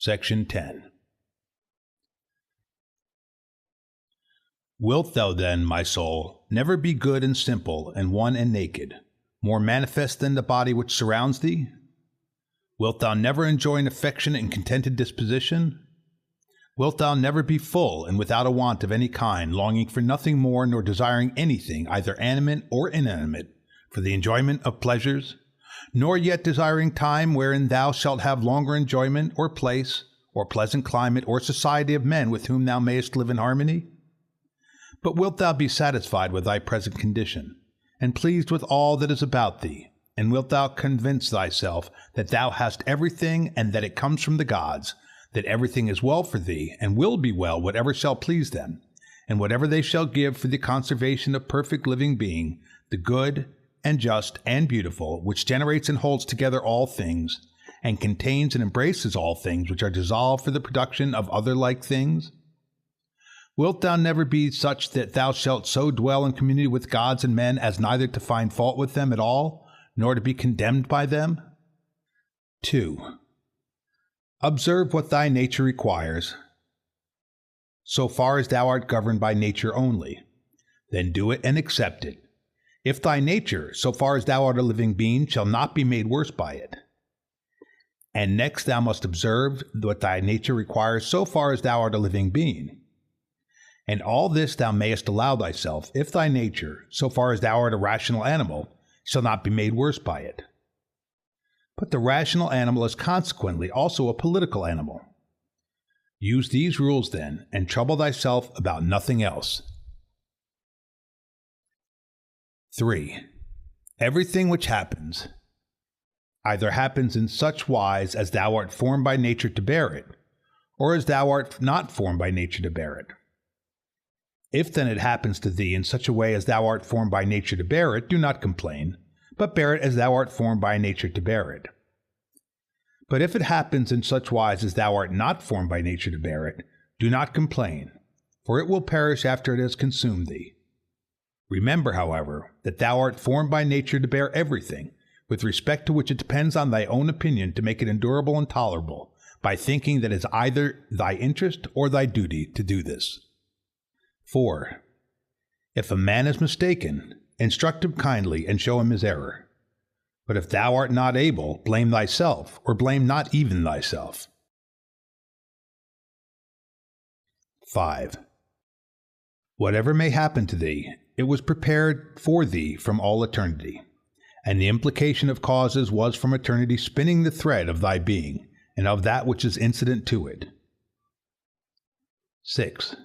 Section 10. Wilt thou then, my soul, never be good and simple and one and naked, more manifest than the body which surrounds thee? Wilt thou never enjoy an affectionate and contented disposition? Wilt thou never be full and without a want of any kind, longing for nothing more nor desiring anything, either animate or inanimate, for the enjoyment of pleasures, nor yet desiring time wherein thou shalt have longer enjoyment, or place, or pleasant climate, or society of men with whom thou mayest live in harmony? But wilt thou be satisfied with thy present condition, and pleased with all that is about thee, and wilt thou convince thyself that thou hast everything, and that it comes from the gods, that everything is well for thee, and will be well whatever shall please them, and whatever they shall give for the conservation of perfect living being, the good, and just, and beautiful, which generates and holds together all things, and contains and embraces all things which are dissolved for the production of other like things? Wilt thou never be such that thou shalt so dwell in community with gods and men as neither to find fault with them at all, nor to be condemned by them? 2. Observe what thy nature requires, so far as thou art governed by nature only. Then do it and accept it. If thy nature, so far as thou art a living being, shall not be made worse by it. And next thou must observe what thy nature requires so far as thou art a living being. And all this thou mayest allow thyself, if thy nature, so far as thou art a rational animal, shall not be made worse by it. But the rational animal is consequently also a political animal. Use these rules then, and trouble thyself about nothing else. 3. Everything which happens, either happens in such wise as thou art formed by nature to bear it, or as thou art not formed by nature to bear it. If then it happens to thee in such a way as thou art formed by nature to bear it, do not complain, but bear it as thou art formed by nature to bear it. But if it happens in such wise as thou art not formed by nature to bear it, do not complain, for it will perish after it has consumed thee. Remember, however, that thou art formed by nature to bear everything, with respect to which it depends on thy own opinion to make it endurable and tolerable, by thinking that it is either thy interest or thy duty to do this. 4. If a man is mistaken, instruct him kindly and show him his error. But if thou art not able, blame thyself, or blame not even thyself. 5. Whatever may happen to thee, it was prepared for thee from all eternity, and the implication of causes was from eternity spinning the thread of thy being, and of that which is incident to it. 6.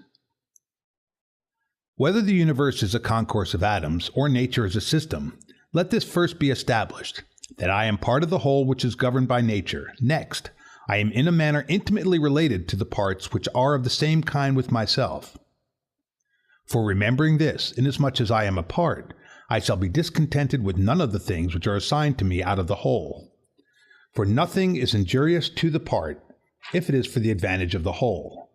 Whether the universe is a concourse of atoms, or nature is a system, let this first be established, that I am part of the whole which is governed by nature. Next, I am in a manner intimately related to the parts which are of the same kind with myself. For remembering this, inasmuch as I am a part, I shall be discontented with none of the things which are assigned to me out of the whole. For nothing is injurious to the part, if it is for the advantage of the whole.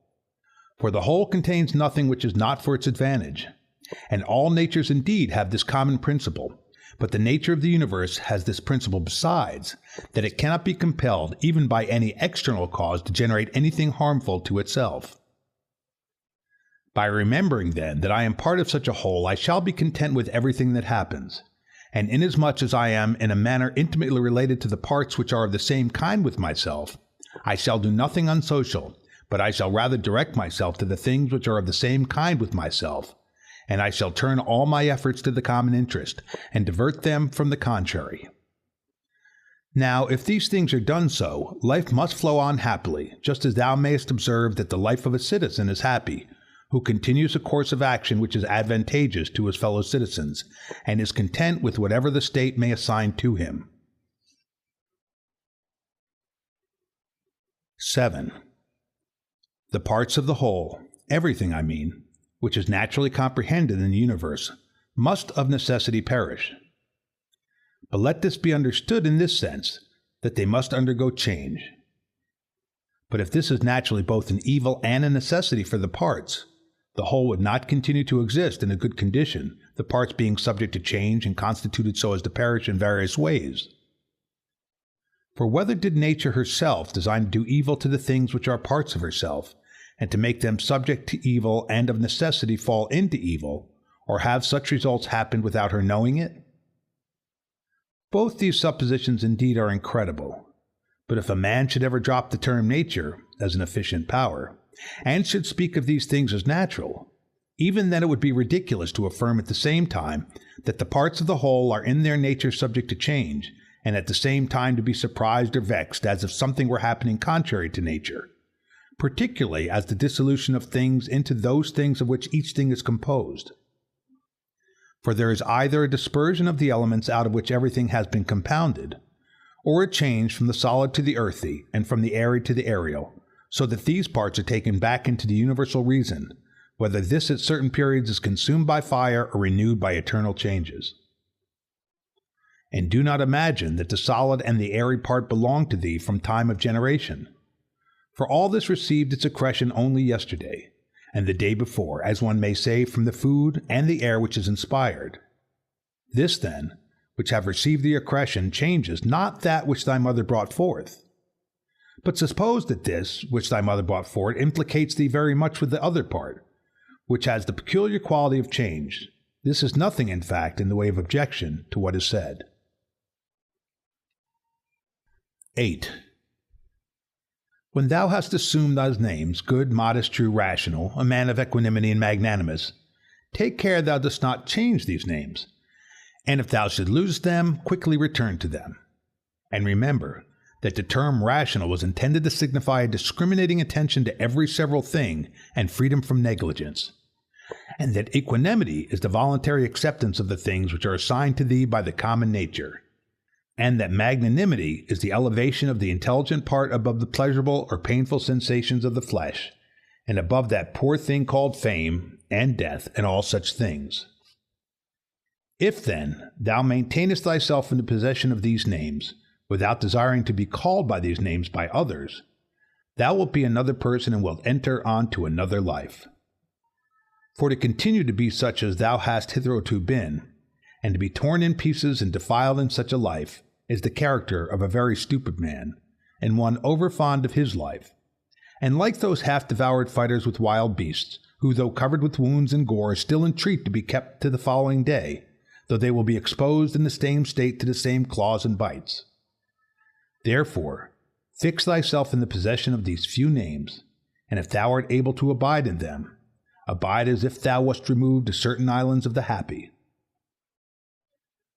For the whole contains nothing which is not for its advantage. And all natures indeed have this common principle, but the nature of the universe has this principle besides, that it cannot be compelled even by any external cause to generate anything harmful to itself. By remembering then that I am part of such a whole, I shall be content with everything that happens, and inasmuch as I am in a manner intimately related to the parts which are of the same kind with myself, I shall do nothing unsocial, but I shall rather direct myself to the things which are of the same kind with myself, and I shall turn all my efforts to the common interest, and divert them from the contrary. Now, if these things are done so, life must flow on happily, just as thou mayest observe that the life of a citizen is happy, who continues a course of action which is advantageous to his fellow citizens, and is content with whatever the state may assign to him. 7. The parts of the whole, everything I mean, which is naturally comprehended in the universe, must of necessity perish. But let this be understood in this sense, that they must undergo change. But if this is naturally both an evil and a necessity for the parts, the whole would not continue to exist in a good condition, the parts being subject to change and constituted so as to perish in various ways. For whether did nature herself design to do evil to the things which are parts of herself, and to make them subject to evil and of necessity fall into evil, or have such results happened without her knowing it? Both these suppositions indeed are incredible, but if a man should ever drop the term nature as an efficient power, and should speak of these things as natural, even then it would be ridiculous to affirm at the same time that the parts of the whole are in their nature subject to change, and at the same time to be surprised or vexed as if something were happening contrary to nature, particularly as the dissolution of things into those things of which each thing is composed. For there is either a dispersion of the elements out of which everything has been compounded, or a change from the solid to the earthy, and from the airy to the aerial, so that these parts are taken back into the universal reason, whether this at certain periods is consumed by fire or renewed by eternal changes. And do not imagine that the solid and the airy part belong to thee from time of generation. For all this received its accretion only yesterday, and the day before, as one may say, from the food and the air which is inspired. This, then, which have received the accretion, changes not that which thy mother brought forth. But suppose that this, which thy mother brought forth, implicates thee very much with the other part, which has the peculiar quality of change. This is nothing, in fact, in the way of objection to what is said. 8. When thou hast assumed those names, good, modest, true, rational, a man of equanimity and magnanimous, take care thou dost not change these names, and if thou should lose them, quickly return to them. And remember that the term rational was intended to signify a discriminating attention to every several thing and freedom from negligence, and that equanimity is the voluntary acceptance of the things which are assigned to thee by the common nature, and that magnanimity is the elevation of the intelligent part above the pleasurable or painful sensations of the flesh, and above that poor thing called fame, and death, and all such things. If, then, thou maintainest thyself in the possession of these names, without desiring to be called by these names by others, thou wilt be another person and wilt enter on to another life. For to continue to be such as thou hast hitherto been, and to be torn in pieces and defiled in such a life, is the character of a very stupid man, and one over-fond of his life, and like those half-devoured fighters with wild beasts, who, though covered with wounds and gore, still entreat to be kept to the following day, though they will be exposed in the same state to the same claws and bites. Therefore, fix thyself in the possession of these few names, and if thou art able to abide in them, abide as if thou wast removed to certain islands of the happy.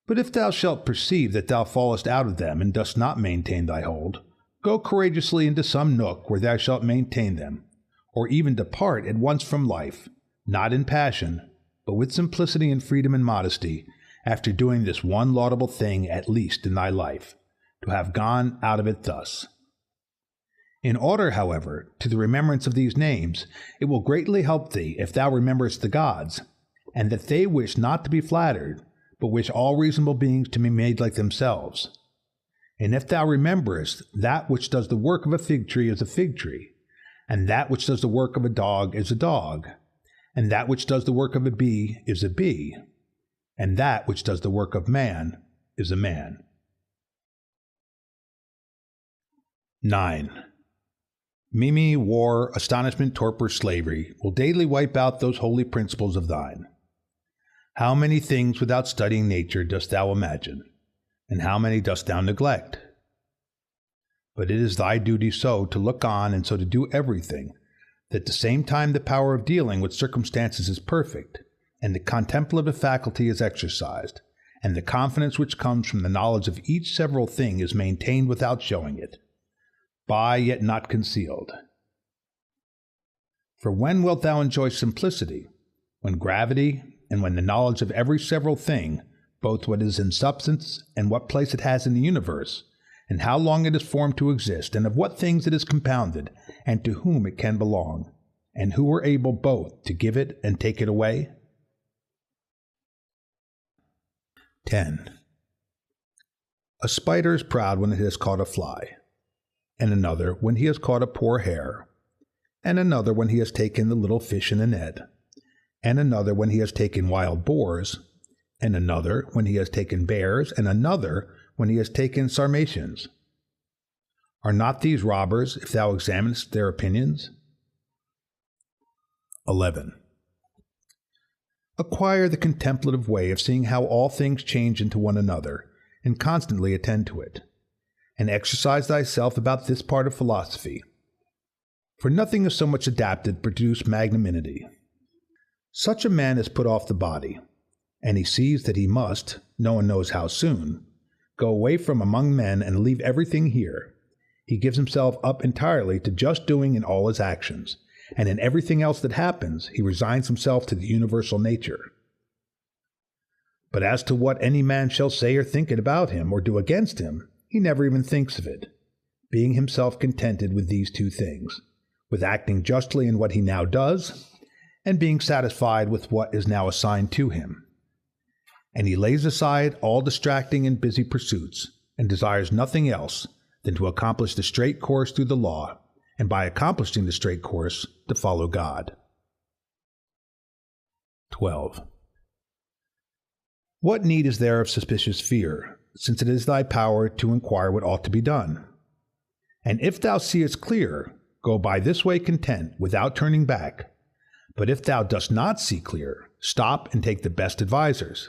But if thou shalt perceive that thou fallest out of them and dost not maintain thy hold, go courageously into some nook where thou shalt maintain them, or even depart at once from life, not in passion, but with simplicity and freedom and modesty, after doing this one laudable thing at least in thy life, to have gone out of it thus. In order, however, to the remembrance of these names, it will greatly help thee if thou rememberest the gods, and that they wish not to be flattered, but wish all reasonable beings to be made like themselves. And if thou rememberest that which does the work of a fig tree is a fig tree, and that which does the work of a dog is a dog, and that which does the work of a bee is a bee, and that which does the work of man is a man. 9. Mimi, war, astonishment, torpor, slavery will daily wipe out those holy principles of thine. How many things without studying nature dost thou imagine, and how many dost thou neglect? But it is thy duty so to look on and so to do everything, that at the same time the power of dealing with circumstances is perfect, and the contemplative faculty is exercised, and the confidence which comes from the knowledge of each several thing is maintained without showing it, by yet not concealed. For when wilt thou enjoy simplicity? When gravity, and when the knowledge of every several thing, both what is in substance and what place it has in the universe, and how long it is formed to exist, and of what things it is compounded, and to whom it can belong, and who are able both to give it and take it away? 10. A spider is proud when it has caught a fly, and another when he has caught a poor hare, and another when he has taken the little fish in a net, and another when he has taken wild boars, and another when he has taken bears, and another when he has taken sarmatians. Are not these robbers, if thou examinest their opinions? 11. Acquire the contemplative way of seeing how all things change into one another, and constantly attend to it, and exercise thyself about this part of philosophy. For nothing is so much adapted to produce magnanimity. Such a man has put off the body, and he sees that he must, no one knows how soon, go away from among men and leave everything here. He gives himself up entirely to just doing in all his actions, and in everything else that happens he resigns himself to the universal nature. But as to what any man shall say or think about him or do against him, he never even thinks of it, being himself contented with these two things, with acting justly in what he now does, and being satisfied with what is now assigned to him. And he lays aside all distracting and busy pursuits, and desires nothing else than to accomplish the straight course through the law, and by accomplishing the straight course, to follow God. 12. What need is there of suspicious fear, since it is thy power to inquire what ought to be done? And if thou seest clear, go by this way content, without turning back. But if thou dost not see clear, stop and take the best advisers.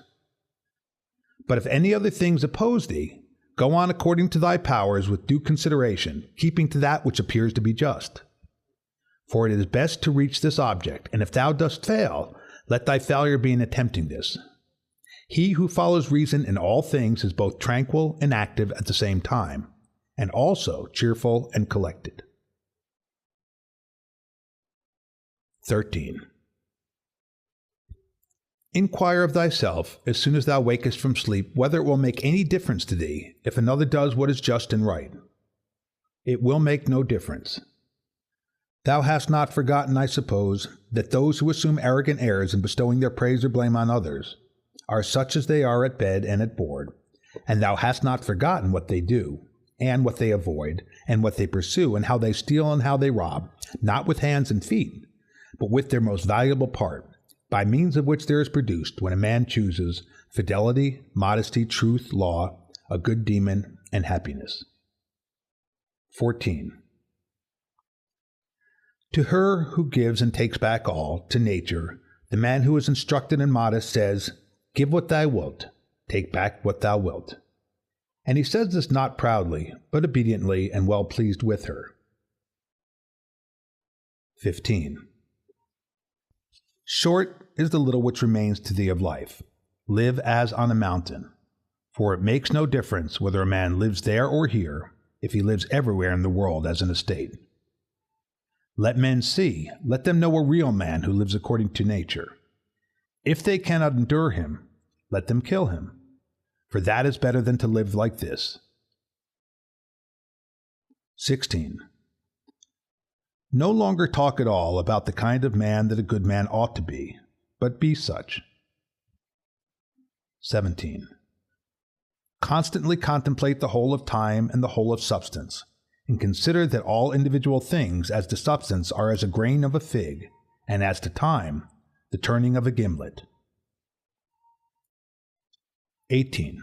But if any other things oppose thee, go on according to thy powers with due consideration, keeping to that which appears to be just. For it is best to reach this object, and if thou dost fail, let thy failure be in attempting this. He who follows reason in all things is both tranquil and active at the same time, and also cheerful and collected. 13. Inquire of thyself, as soon as thou wakest from sleep, whether it will make any difference to thee if another does what is just and right. It will make no difference. Thou hast not forgotten, I suppose, that those who assume arrogant airs in bestowing their praise or blame on others are such as they are at bed and at board, and thou hast not forgotten what they do, and what they avoid, and what they pursue, and how they steal and how they rob, not with hands and feet, but with their most valuable part, by means of which there is produced, when a man chooses, fidelity, modesty, truth, law, a good demon, and happiness. 14. To her who gives and takes back all, to nature, the man who is instructed and modest says, "Give what thou wilt, take back what thou wilt." And he says this not proudly, but obediently and well pleased with her. 15. Short is the little which remains to thee of life. Live as on a mountain, for it makes no difference whether a man lives there or here, if he lives everywhere in the world as an estate. Let men see, let them know a real man who lives according to nature. If they cannot endure him, let them kill him, for that is better than to live like this. 16. No longer talk at all about the kind of man that a good man ought to be, but be such. 17. Constantly contemplate the whole of time and the whole of substance, and consider that all individual things as to substance are as a grain of a fig, and as to time, the turning of a gimlet. 18.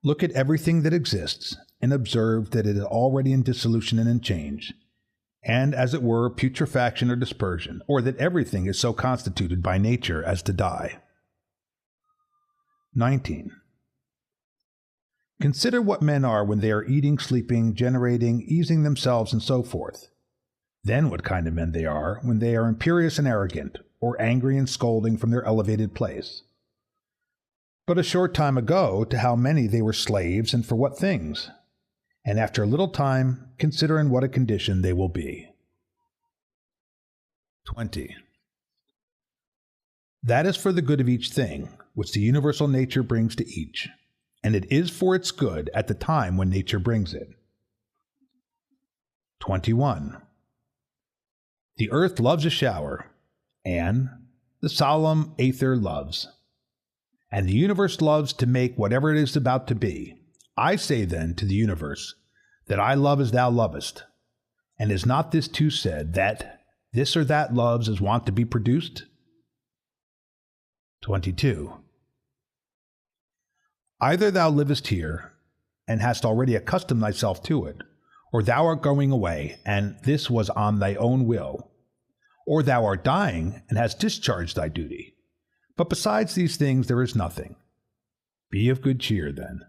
Look at everything that exists, and observe that it is already in dissolution and in change, and as it were putrefaction or dispersion, or that everything is so constituted by nature as to die. 19. Consider what men are when they are eating, sleeping, generating, easing themselves, and so forth. Then what kind of men they are when they are imperious and arrogant, or angry and scolding from their elevated place. But a short time ago, to how many they were slaves, and for what things? And after a little time, consider in what a condition they will be. 20. That is for the good of each thing, which the universal nature brings to each, and it is for its good at the time when nature brings it. 21. The earth loves a shower, and the solemn aether loves, and the universe loves to make whatever it is about to be. I say then to the universe, that I love as thou lovest, and is not this too said, that this or that loves as wont to be produced? 22. Either thou livest here, and hast already accustomed thyself to it, or thou art going away, and this was on thy own will, or thou art dying, and hast discharged thy duty. But besides these things there is nothing. Be of good cheer, then.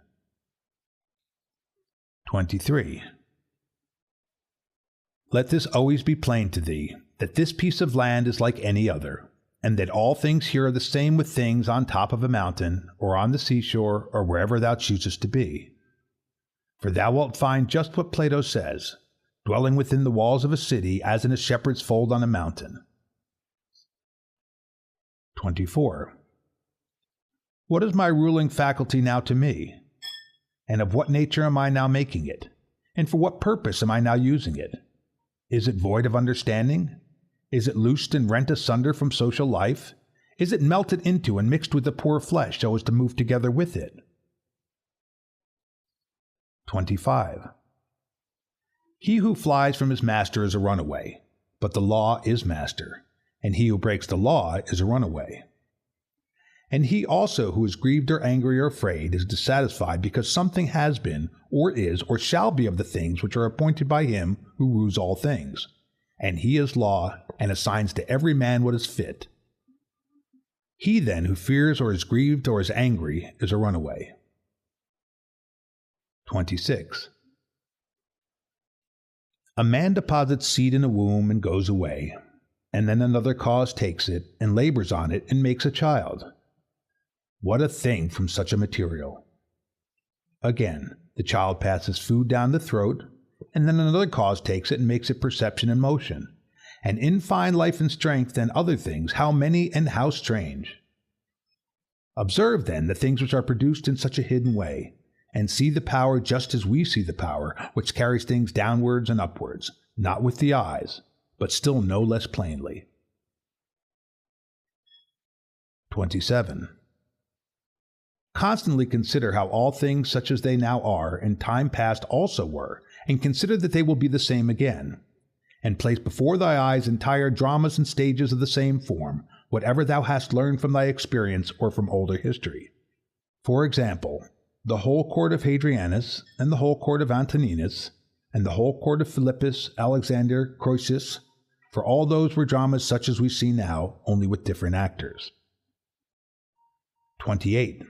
23. Let this always be plain to thee, that this piece of land is like any other, and that all things here are the same with things on top of a mountain, or on the seashore, or wherever thou choosest to be. For thou wilt find just what Plato says, dwelling within the walls of a city as in a shepherd's fold on a mountain. 24. What is my ruling faculty now to me? And of what nature am I now making it? And for what purpose am I now using it? Is it void of understanding? Is it loosed and rent asunder from social life? Is it melted into and mixed with the poor flesh so as to move together with it? 25. He who flies from his master is a runaway, but the law is master, and he who breaks the law is a runaway. And he also who is grieved or angry or afraid is dissatisfied because something has been, or is, or shall be of the things which are appointed by him who rules all things. And he is law, and assigns to every man what is fit. He then who fears or is grieved or is angry is a runaway. 26. A man deposits seed in a womb and goes away, and then another cause takes it, and labors on it, and makes a child. What a thing from such a material! Again, the child passes food down the throat, and then another cause takes it and makes it perception and motion. And in fine life and strength and other things, how many and how strange! Observe then the things which are produced in such a hidden way, and see the power just as we see the power which carries things downwards and upwards, not with the eyes, but still no less plainly. 27. Constantly consider how all things such as they now are in time past also were, and consider that they will be the same again. And place before thy eyes entire dramas and stages of the same form, whatever thou hast learned from thy experience or from older history. For example, the whole court of Hadrianus, and the whole court of Antoninus, and the whole court of Philippus, Alexander, Croesus, for all those were dramas such as we see now, only with different actors. 28.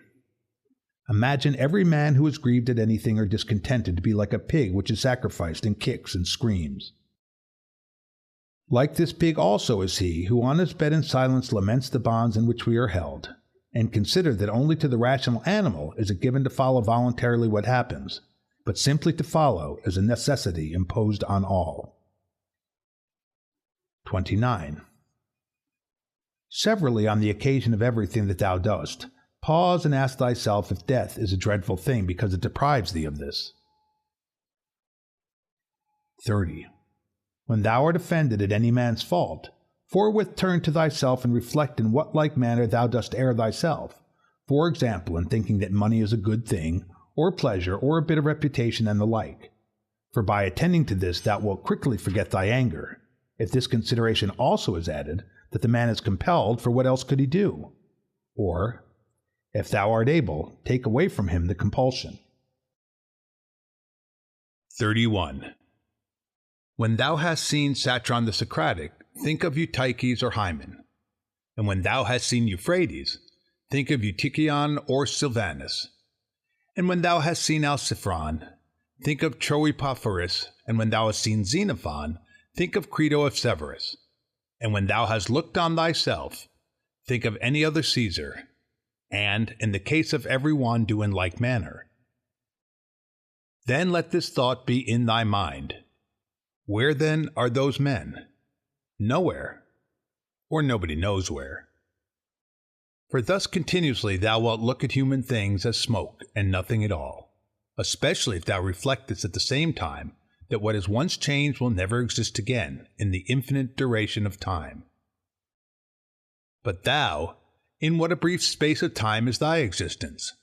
Imagine every man who is grieved at anything or discontented to be like a pig which is sacrificed and kicks and screams. Like this pig also is he who on his bed in silence laments the bonds in which we are held, and consider that only to the rational animal is it given to follow voluntarily what happens, but simply to follow is a necessity imposed on all. 29. Severally on the occasion of everything that thou dost, pause and ask thyself if death is a dreadful thing because it deprives thee of this. 30. When thou art offended at any man's fault, forthwith turn to thyself and reflect in what like manner thou dost err thyself, for example, in thinking that money is a good thing, or pleasure, or a bit of reputation, and the like. For by attending to this thou wilt quickly forget thy anger, if this consideration also is added, that the man is compelled, for what else could he do? Or, if thou art able, take away from him the compulsion. 31. When thou hast seen Satron the Socratic, think of Eutyches or Hymen. And when thou hast seen Euphrates, think of Eutychion or Silvanus. And when thou hast seen Alciphron, think of Troipophorus. And when thou hast seen Xenophon, think of Crito of Severus. And when thou hast looked on thyself, think of any other Caesar, and, in the case of every one, do in like manner. Then let this thought be in thy mind. Where then are those men? Nowhere, or nobody knows where. For thus continuously thou wilt look at human things as smoke and nothing at all, especially if thou reflectest at the same time that what is once changed will never exist again in the infinite duration of time. But thou, in what a brief space of time is thy existence?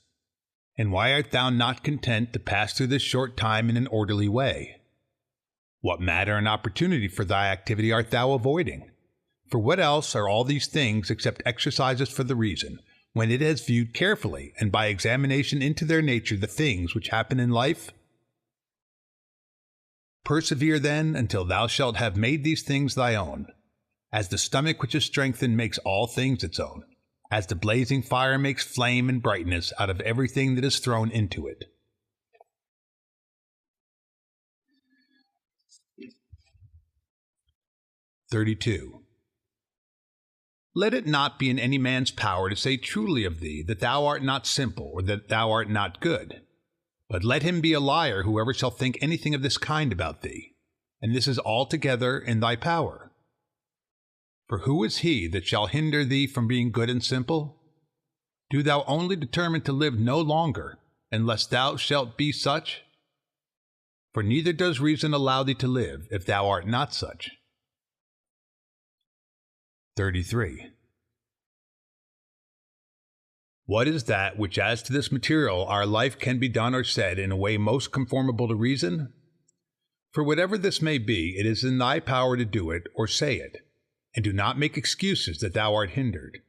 And why art thou not content to pass through this short time in an orderly way? What matter and opportunity for thy activity art thou avoiding? For what else are all these things except exercises for the reason, when it has viewed carefully and by examination into their nature the things which happen in life? Persevere then until thou shalt have made these things thy own, as the stomach which is strengthened makes all things its own, as the blazing fire makes flame and brightness out of everything that is thrown into it. (32) Let it not be in any man's power to say truly of thee that thou art not simple, or that thou art not good. But let him be a liar whoever shall think anything of this kind about thee, and this is altogether in thy power. For who is he that shall hinder thee from being good and simple? Do thou only determine to live no longer, unless thou shalt be such? For neither does reason allow thee to live, if thou art not such. 33. What is that which as to this material our life can be done or said in a way most conformable to reason? For whatever this may be, it is in thy power to do it or say it, and do not make excuses that thou art hindered.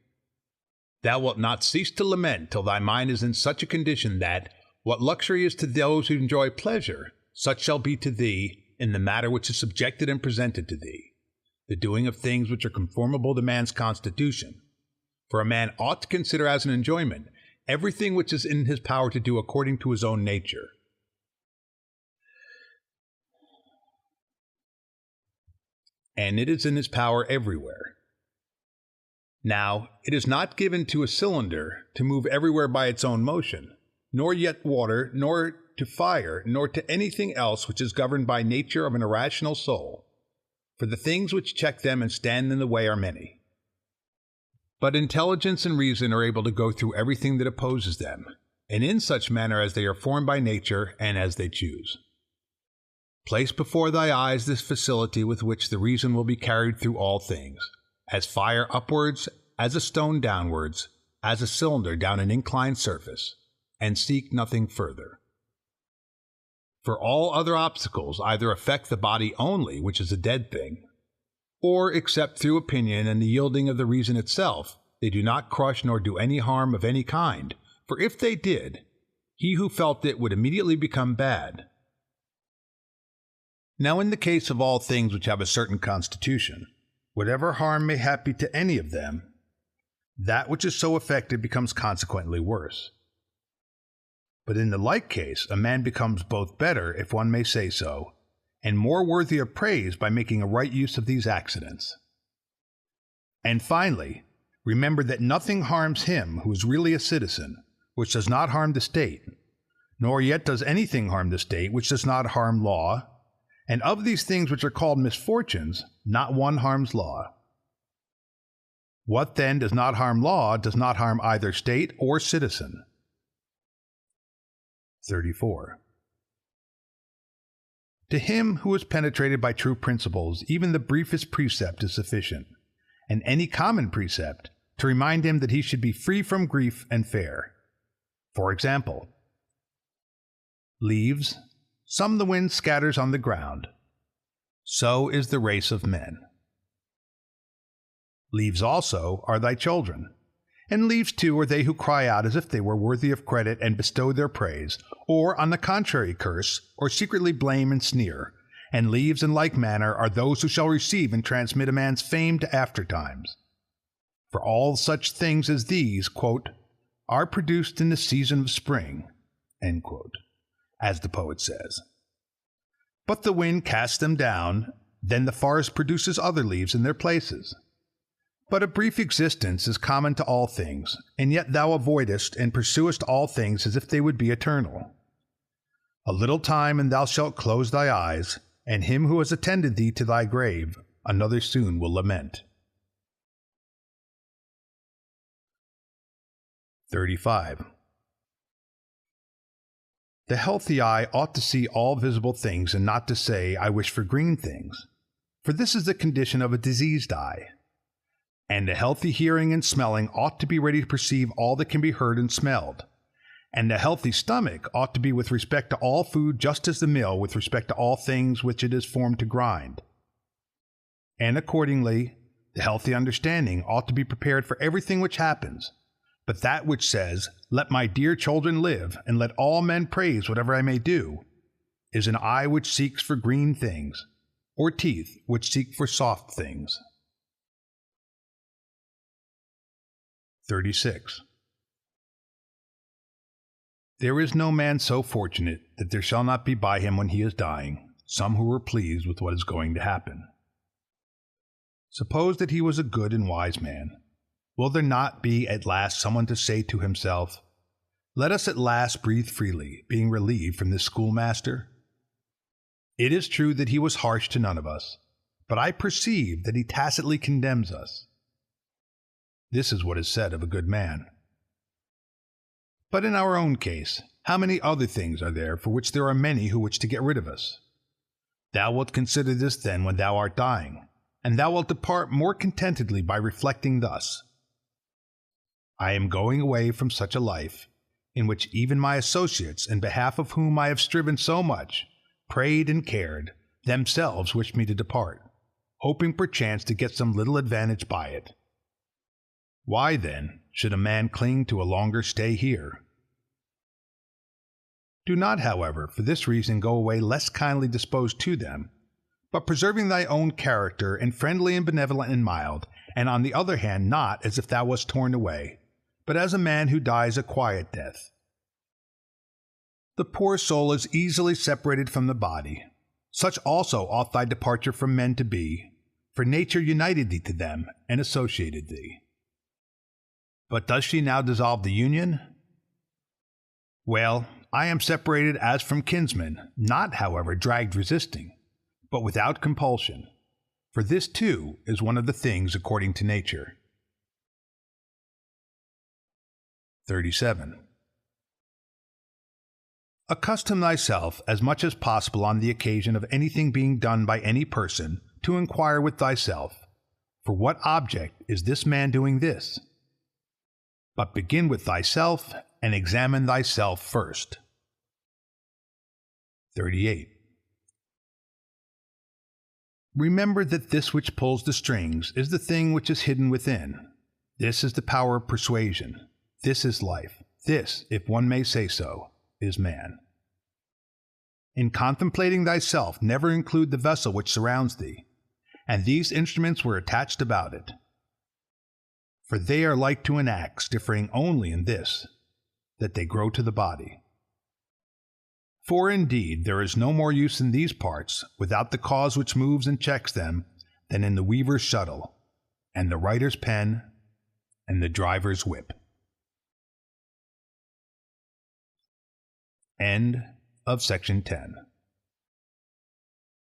Thou wilt not cease to lament till thy mind is in such a condition that, what luxury is to those who enjoy pleasure, such shall be to thee in the matter which is subjected and presented to thee, the doing of things which are conformable to man's constitution. For a man ought to consider as an enjoyment everything which is in his power to do according to his own nature. And it is in his power everywhere. Now, it is not given to a cylinder to move everywhere by its own motion, nor yet water, nor to fire, nor to anything else which is governed by nature of an irrational soul. For the things which check them and stand in the way are many. But intelligence and reason are able to go through everything that opposes them, and in such manner as they are formed by nature and as they choose. Place before thy eyes this facility with which the reason will be carried through all things, as fire upwards, as a stone downwards, as a cylinder down an inclined surface, and seek nothing further. For all other obstacles either affect the body only, which is a dead thing, or, except through opinion and the yielding of the reason itself, they do not crush nor do any harm of any kind, for if they did, he who felt it would immediately become bad. Now in the case of all things which have a certain constitution, whatever harm may happen to any of them, that which is so affected becomes consequently worse. But in the like case, a man becomes both better, if one may say so, and more worthy of praise by making a right use of these accidents. And finally, remember that nothing harms him who is really a citizen, which does not harm the state, nor yet does anything harm the state which does not harm law, and of these things which are called misfortunes, not one harms law. What then does not harm law does not harm either state or citizen. 34. To him who is penetrated by true principles, even the briefest precept is sufficient, and any common precept, to remind him that he should be free from grief and fair. For example, leaves, some the wind scatters on the ground. So is the race of men. Leaves also are thy children, and leaves too are they who cry out as if they were worthy of credit and bestow their praise, or on the contrary curse, or secretly blame and sneer. And leaves in like manner are those who shall receive and transmit a man's fame to aftertimes. For all such things as these, quote, are produced in the season of spring, end quote, as the poet says. But the wind casts them down, then the forest produces other leaves in their places. But a brief existence is common to all things, and yet thou avoidest and pursuest all things as if they would be eternal. A little time and thou shalt close thy eyes, and him who has attended thee to thy grave another soon will lament. 35. The healthy eye ought to see all visible things and not to say, I wish for green things, for this is the condition of a diseased eye. And a healthy hearing and smelling ought to be ready to perceive all that can be heard and smelled. And a healthy stomach ought to be with respect to all food just as the mill with respect to all things which it is formed to grind. And accordingly, the healthy understanding ought to be prepared for everything which happens, but that which says, let my dear children live, and let all men praise whatever I may do, is an eye which seeks for green things, or teeth which seek for soft things. 36. There is no man so fortunate that there shall not be by him when he is dying some who are pleased with what is going to happen. Suppose that he was a good and wise man. Will there not be at last someone to say to himself, "Let us at last breathe freely, being relieved from this schoolmaster"? It is true that he was harsh to none of us, but I perceive that he tacitly condemns us. This is what is said of a good man. But in our own case, how many other things are there for which there are many who wish to get rid of us? Thou wilt consider this then when thou art dying, and thou wilt depart more contentedly by reflecting thus: I am going away from such a life, in which even my associates, in behalf of whom I have striven so much, prayed and cared, themselves wish me to depart, hoping perchance to get some little advantage by it. Why, then, should a man cling to a longer stay here? Do not, however, for this reason go away less kindly disposed to them, but preserving thy own character, and friendly and benevolent and mild, and on the other hand not as if thou wast torn away, but as a man who dies a quiet death. The poor soul is easily separated from the body. Such also ought thy departure from men to be, for nature united thee to them and associated thee. But does she now dissolve the union? Well, I am separated as from kinsmen, not, however, dragged resisting, but without compulsion, for this too is one of the things according to nature. 37. Accustom thyself as much as possible on the occasion of anything being done by any person to inquire with thyself, for what object is this man doing this? But begin with thyself and examine thyself first. 38. Remember that this which pulls the strings is the thing which is hidden within. This is the power of persuasion. This is life. This, if one may say so, is man. In contemplating thyself, never include the vessel which surrounds thee, and these instruments were attached about it. For they are like to an axe, differing only in this, that they grow to the body. For indeed there is no more use in these parts, without the cause which moves and checks them, than in the weaver's shuttle, and the writer's pen, and the driver's whip. End of section 10.